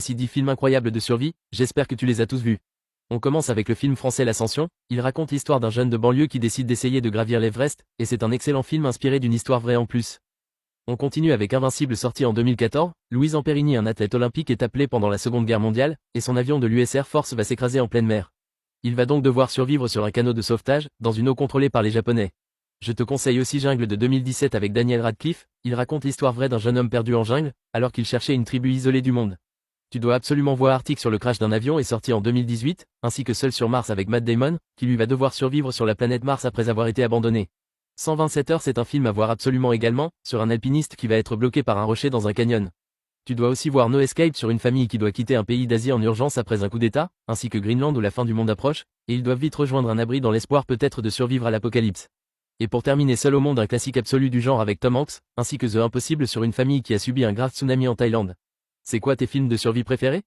Si 10 films incroyables de survie, j'espère que tu les as tous vus. On commence avec le film français L'Ascension. Il raconte l'histoire d'un jeune de banlieue qui décide d'essayer de gravir l'Everest, et c'est un excellent film inspiré d'une histoire vraie en plus. On continue avec Invincible sorti en 2014. Louis Amperini, un athlète olympique, est appelé pendant la Seconde Guerre mondiale, et son avion de l'US Air Force va s'écraser en pleine mer. Il va donc devoir survivre sur un canot de sauvetage, dans une eau contrôlée par les Japonais. Je te conseille aussi Jungle de 2017 avec Daniel Radcliffe. Il raconte l'histoire vraie d'un jeune homme perdu en jungle, alors qu'il cherchait une tribu isolée du monde. Tu dois absolument voir Arctic sur le crash d'un avion est sorti en 2018, ainsi que Seul sur Mars avec Matt Damon, qui lui va devoir survivre sur la planète Mars après avoir été abandonné. 127 heures, c'est un film à voir absolument également, sur un alpiniste qui va être bloqué par un rocher dans un canyon. Tu dois aussi voir No Escape sur une famille qui doit quitter un pays d'Asie en urgence après un coup d'état, ainsi que Greenland où la fin du monde approche, et ils doivent vite rejoindre un abri dans l'espoir peut-être de survivre à l'apocalypse. Et pour terminer, Seul au monde, un classique absolu du genre avec Tom Hanks, ainsi que The Impossible sur une famille qui a subi un grave tsunami en Thaïlande. C'est quoi tes films de survie préférés ?